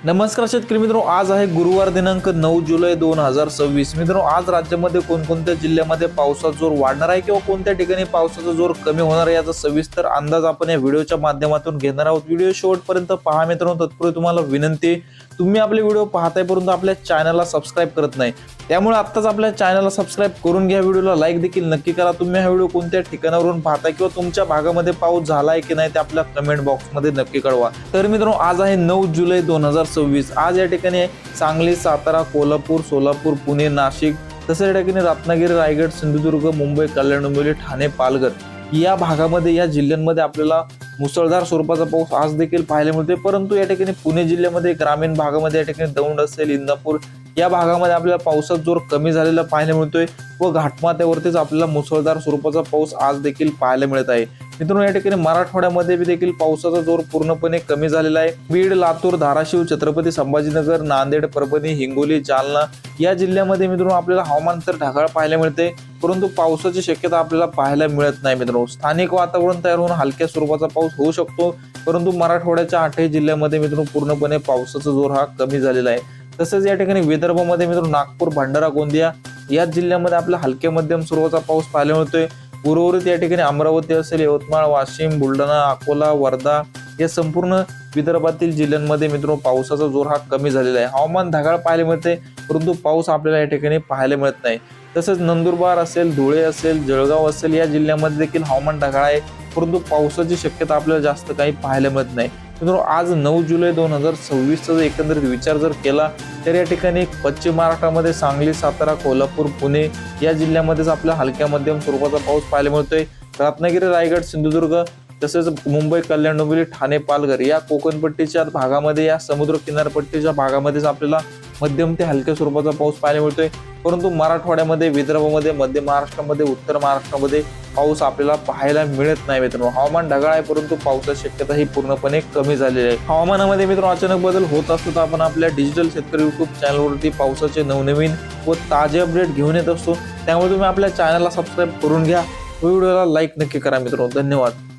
नमस्कार शेतकरी मित्रांनो, आज आहे गुरुवार दिनांक 9 जुलै 2026। मित्रांनो, आज राज्यामध्ये कोणकोणत्या जिल्ह्यामध्ये पावसाचा जोर वाढणार आहे किंवा कोणत्या ठिकाणी पावसाचा जोर कमी होणार आहे याचा सविस्तर अंदाज आपण या व्हिडिओच्या माध्यमातून घेणार आहोत। व्हिडिओ शेवटपर्यंत पहा मित्रांनो। तत्पूर्वी तुम्हाला विनंती, तुम्ही आपले व्हिडिओ पाहताय परंतु आपल्या चॅनलला सबस्क्राइब करत नाही, त्यामुळे आत्ताच आपल्या चॅनलला सबस्क्राइब करून घ्या। व्हिडिओला लाईक देखील नक्की करा। तुम्ही हा व्हिडिओ कोणत्या ठिकाणावरून पाहताय किंवा तुमच्या भागामध्ये पाऊस झालाय की नाही ते आपल्या कमेंट बॉक्समध्ये नक्की कळवा। तर मित्रांनो, आज आहे 9 जुलै 2026। आज या ठिकाणी सांगली, सातारा, कोल्हापूर, सोलापूर, पुणे, नाशिक, तसेच या ठिकाणी रत्नागिरी, रायगड, सिंधुदुर्ग, मुंबई, कल्याण, डोंबिवली, ठाणे, पालघर या भागामध्ये, या जिल्ह्यांमध्ये आपल्याला मुसळधार स्वरूपाचा पाऊस आज देखील पाहायला मिळतोय। परंतु या ठिकाणी पुणे जिल्ह्यामध्ये, ग्रामीण भागामध्ये, या ठिकाणी दौंड असेल, इंदापूर या भागामध्ये आपल्याला पावसाचा जोर कमी झालेला पाहायला मिळतोय व घाटमाथ्यावरतीच आपल्याला मुसळधार स्वरूपाचा पाऊस आज देखील पाहायला मिळत आहे। मित्रांनो, या ठिकाणी मराठवाड्यामध्ये देखील पावसाचा जोर पूर्णपणे कमी झालेला आहे। बीड, लातूर, धाराशिव, छत्रपती संभाजीनगर, नांदेड, परभणी, हिंगोली, जालना या जिल्ह्यामध्ये मित्रांनो आपल्याला हवामान तर ढगाळ पाहायला मिळते, परंतु पावसाची शक्यता आपल्याला पाहायला मिळत नाही। मित्रांनो, स्थानिक वातावरण तयार होऊन हलक्या स्वरूपाचा पाऊस होऊ शकतो, परंतु मराठवाड्याच्या 8 जिल्ह्यामध्ये मित्रांनो पूर्णपणे पावसाचा जोर हा कमी झालेला आहे। तसेच या ठिकाणी विदर्भामध्ये मित्रांनो नागपूर, भंडारा, गोंदिया या जिल्ह्यामध्ये आपला हलक्या मध्यम स्वरूपाचा पाऊस पाहायला मिळतोय। उर्वरित या ठिकाणी अमरावती असेल, यवतमाळ, वाशिम, बुलढाणा, अकोला, वर्धा या संपूर्ण विदर्भातील जिल्ह्यांमध्ये मित्रांनो पावसाचा जोर हा कमी झालेला आहे। हवामान ढगाळ पाहायला मिळते, परंतु पाऊस आपल्याला या ठिकाणी पाहायला मिळत नाही। तसेच नंदुरबार असेल, धुळे असेल, जळगाव असेल या जिल्ह्यामध्ये देखील हवामान ढगाळ आहे, परंतु पावसाची शक्यता आपल्याला जास्त काही पाहायला मिळत नाही। मित्रांनो, आज 9 जुलै 2026 चा एकंदरीत विचार जर केला तर या ठिकाणी पश्चिम महाराष्ट्रामध्ये सांगली, सातारा, कोल्हापूर, पुणे या जिल्ह्यामध्येच आपल्या हलक्या मध्यम स्वरूपाचा पाऊस पाहायला मिळतोय। रत्नागिरी, रायगड, सिंधुदुर्ग तसेच मुंबई, कल्याण, डोंबिवली, ठाणे, पालघर या कोकणपट्टीच्या भागामध्ये, या समुद्र किनारपट्टीच्या भागामध्येच आपल्याला मध्यम ते हलक्या स्वरूपाचा पाऊस पाहायला मिळतोय। परंतु मराठवाड्यामध्ये, विदर्भामध्ये, मध्य महाराष्ट्रामध्ये, उत्तर महाराष्ट्रामध्ये पाऊस आपल्याला पाहायला मिळत नाही। मित्रांनो, हवामान ढगाळ आहे, परंतु पावसाची शक्यता ही पूर्णपणे कमी झालेली आहे। हवामानामध्ये मित्रांनो अचानक बदल होत असतो, तर आपण आपल्या डिजिटल शेतकरी युट्यूब चॅनलवरती पावसाचे नवनवीन व ताजे अपडेट घेऊन येत असतो, त्यामुळे तुम्ही आपल्या चॅनलला सबस्क्राईब करून घ्या, व्हिडिओला लाईक नक्की करा मित्रांनो। धन्यवाद।